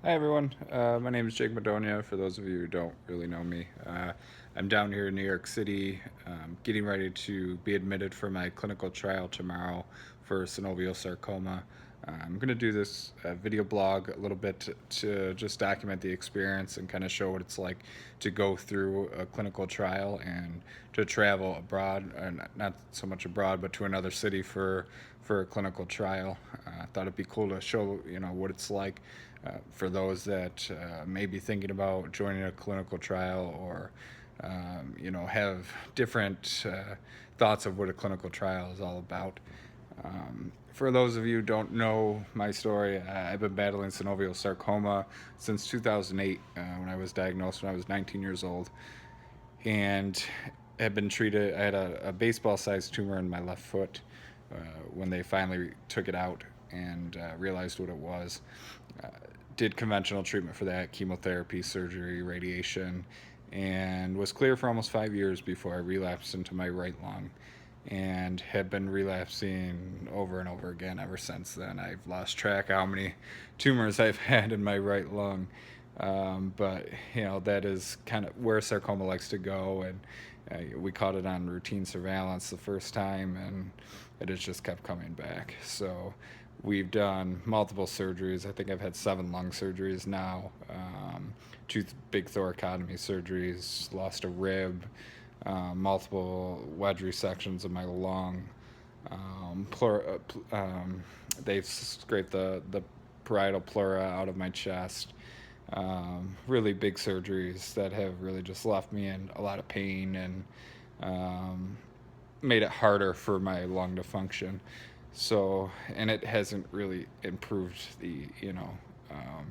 Hi everyone, my name is Jake Madonia. For those of you who don't really know me, I'm down here in New York City, getting ready to be admitted for my clinical trial tomorrow for synovial sarcoma. I'm going to do this video blog a little bit to just document the experience and kind of show what it's like to go through a clinical trial and to travel abroad, not so much abroad, but to another city for a clinical trial. I thought it'd be cool to show what it's like for those that may be thinking about joining a clinical trial or have different thoughts of what a clinical trial is all about. For those of you who don't know my story, I've been battling synovial sarcoma since 2008 when I was diagnosed when I was 19 years old, and had been treated. I had a baseball-sized tumor in my left foot when they finally took it out and realized what it was. Uh, did conventional treatment for that, chemotherapy, surgery, radiation, and was clear for almost 5 years before I relapsed into my right lung, and have been relapsing over and over again ever since then. I've lost track how many tumors I've had in my right lung, but that is kind of where sarcoma likes to go, and we caught it on routine surveillance the first time, and it has just kept coming back. So we've done multiple surgeries. I think I've had 7 lung surgeries now, 2 big thoracotomy surgeries, lost a rib, multiple wedge resections of my lung. They've scraped the parietal pleura out of my chest. Really big surgeries that have really just left me in a lot of pain and um, made it harder for my lung to function. So, and it hasn't really improved um,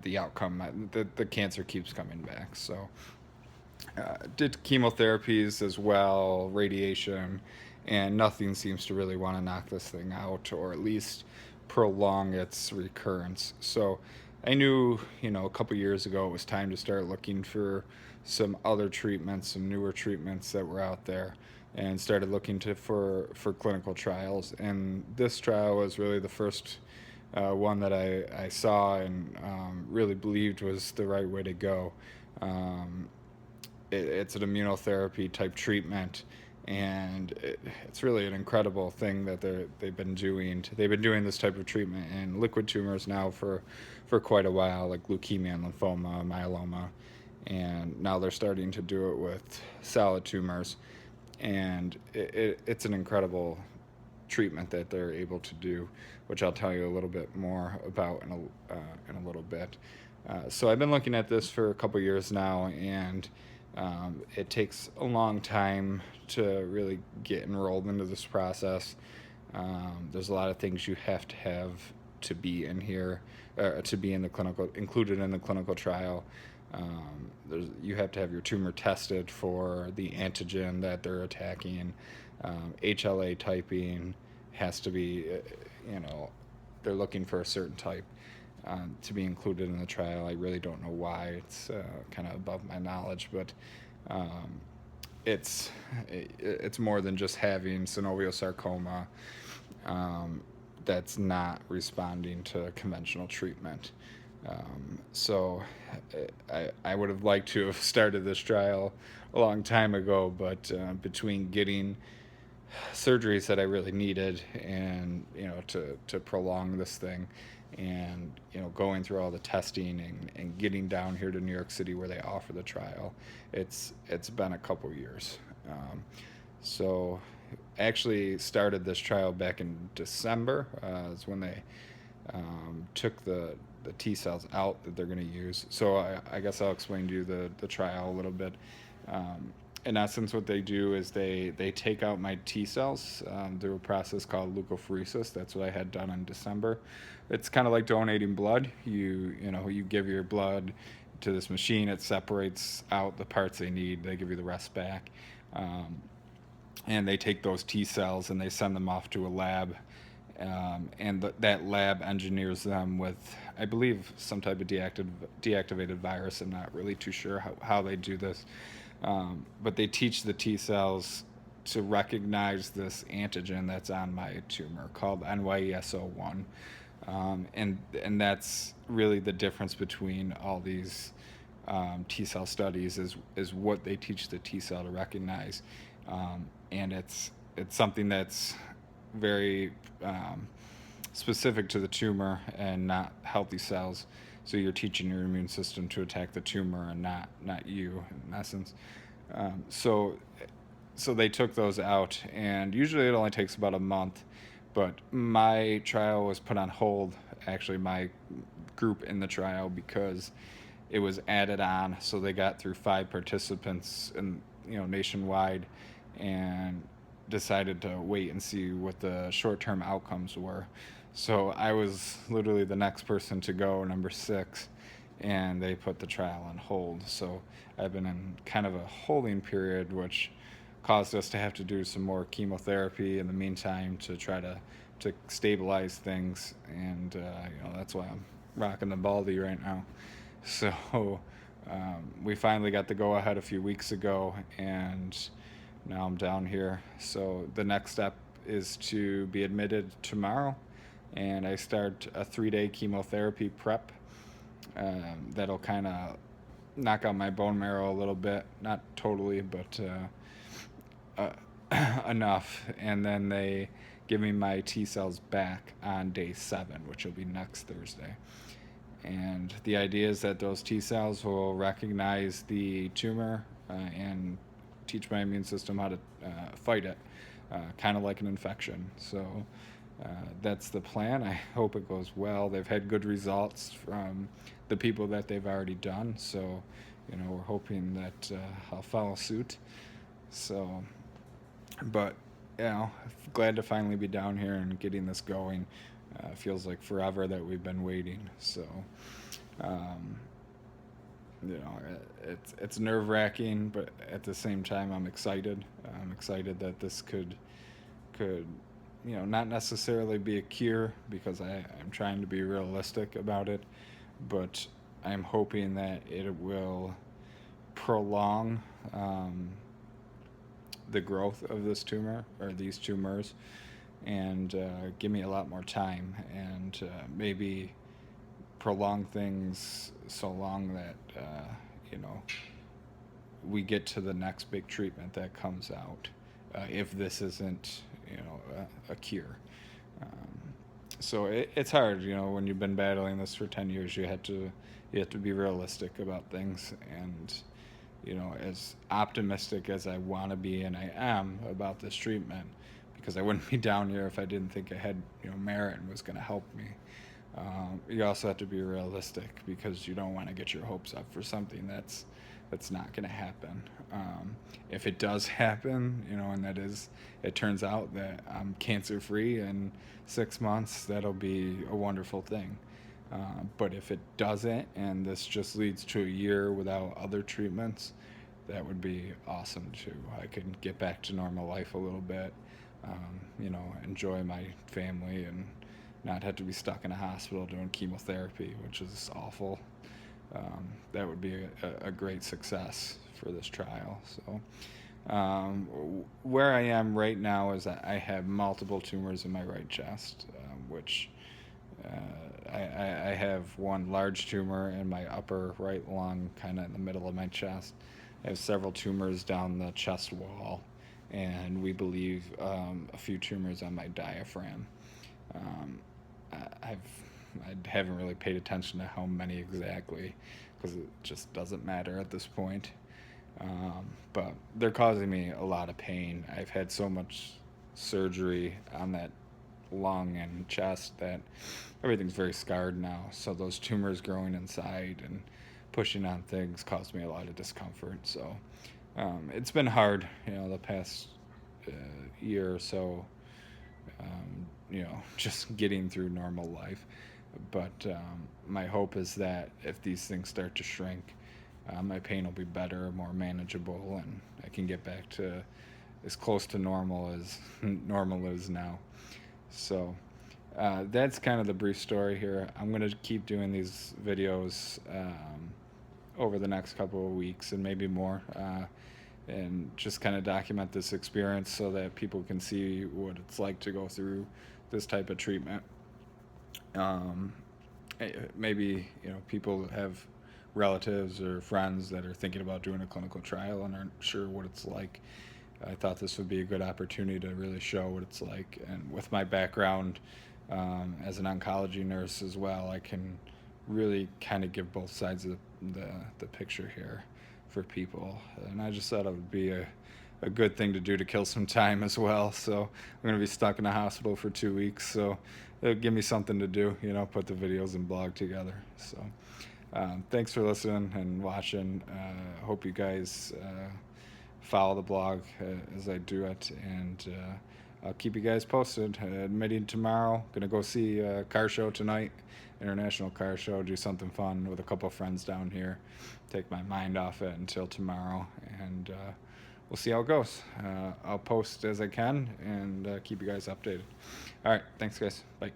the outcome. The cancer keeps coming back. So, did chemotherapies as well, radiation, and nothing seems to really want to knock this thing out or at least prolong its recurrence. So I knew, a couple years ago it was time to start looking for some other treatments, some newer treatments that were out there, and started looking for clinical trials. And this trial was really the first one that I saw and really believed was the right way to go. Um, it's an immunotherapy type treatment, and it's really an incredible thing that they've been doing. They've been doing this type of treatment in liquid tumors now for quite a while, like leukemia and lymphoma, myeloma, and now they're starting to do it with solid tumors, and it's an incredible treatment that they're able to do, which I'll tell you a little bit more about in a little bit. So I've been looking at this for a couple years now, and it takes a long time to really get enrolled into this process. There's a lot of things you have to be in here, to be in the clinical, included in the clinical trial. You have to have your tumor tested for the antigen that they're attacking. HLA typing has to be, they're looking for a certain type to be included in the trial. I really don't know why. It's kind of above my knowledge, but um, it's more than just having synovial sarcoma um, that's not responding to conventional treatment. So I would have liked to have started this trial a long time ago, but between getting surgeries that I really needed and to prolong this thing, and going through all the testing and getting down here to New York City where they offer the trial, it's been a couple years. So I actually started this trial back in December. Is when they took the T cells out that they're going to use. So I guess I'll explain to you the trial a little bit. Um, in essence, what they do is they take out my T cells through a process called leukapheresis. That's what I had done in December. It's kind of like donating blood. You give your blood to this machine. It separates out the parts they need. They give you the rest back. Um, and they take those T cells and they send them off to a lab, and that lab engineers them with, I believe, some type of deactivated virus. I'm not really too sure how they do this, but they teach the T cells to recognize this antigen that's on my tumor called NYESO1. And that's really the difference between all these T cell studies is what they teach the T cell to recognize, and it's something that's very specific to the tumor and not healthy cells. So you're teaching your immune system to attack the tumor and not you in essence. So they took those out, and usually it only takes about a month. But my trial was put on hold, actually, my group in the trial, because it was added on. So they got through 5 participants and nationwide, and decided to wait and see what the short-term outcomes were. So I was literally the next person to go, number 6, and they put the trial on hold. So I've been in kind of a holding period, which caused us to have to do some more chemotherapy in the meantime to try to stabilize things, and that's why I'm rocking the baldy right now. So we finally got the go ahead a few weeks ago, and now I'm down here. So the next step is to be admitted tomorrow, and I start a 3-day chemotherapy prep. That'll kind of knock out my bone marrow a little bit, not totally, but enough. And then they give me my T cells back on day 7, which will be next Thursday. And the idea is that those T cells will recognize the tumor and teach my immune system how to fight it, kind of like an infection. So that's the plan. I hope it goes well. They've had good results from the people that they've already done. So, we're hoping that I'll follow suit. So, but, glad to finally be down here and getting this going. Feels like forever that we've been waiting. So, um, it's nerve wracking, but at the same time, I'm excited. I'm excited that this could not necessarily be a cure, because I'm trying to be realistic about it, but I'm hoping that it will prolong the growth of this tumor or these tumors, and give me a lot more time, and maybe prolong things so long that you know we get to the next big treatment that comes out, if this isn't a cure. Um, so it's hard, when you've been battling this for 10 years. You have to be realistic about things, and as optimistic as I want to be, and I am, about this treatment, because I wouldn't be down here if I didn't think it had merit and was going to help me. You also have to be realistic, because you don't want to get your hopes up for something that's not going to happen. If it does happen, and it turns out that I'm cancer free in 6 months, that'll be a wonderful thing. But if it doesn't, and this just leads to a year without other treatments, that would be awesome too. I could get back to normal life a little bit, enjoy my family, and not have to be stuck in a hospital doing chemotherapy, which is awful. That would be a great success for this trial. So, where I am right now is that I have multiple tumors in my right chest, which I have one large tumor in my upper right lung, kind of in the middle of my chest. I have several tumors down the chest wall, and we believe a few tumors on my diaphragm. Um, I haven't really paid attention to how many exactly, because it just doesn't matter at this point. But they're causing me a lot of pain. I've had so much surgery on that lung and chest that everything's very scarred now. So those tumors growing inside and pushing on things cause me a lot of discomfort. So it's been hard, the past year or so, just getting through normal life. But my hope is that if these things start to shrink, my pain will be better, more manageable, and I can get back to as close to normal as normal is now. So that's kind of the brief story here. I'm going to keep doing these videos over the next couple of weeks and maybe more, and just kind of document this experience so that people can see what it's like to go through this type of treatment. Um, Maybe people have relatives or friends that are thinking about doing a clinical trial and aren't sure what it's like. I thought this would be a good opportunity to really show what it's like. And with my background as an oncology nurse as well, I can really kind of give both sides of the picture here for people. And I just thought it would be a good thing to do to kill some time as well. So I'm going to be stuck in the hospital for 2 weeks. So it'll give me something to do, put the videos and blog together. So thanks for listening and watching. Hope you guys follow the blog as I do it, and I'll keep you guys posted. Admitting tomorrow, gonna go see a car show tonight, international car show. Do something fun with a couple of friends down here. Take my mind off it until tomorrow, and we'll see how it goes. I'll post as I can and keep you guys updated. All right, thanks guys. Bye.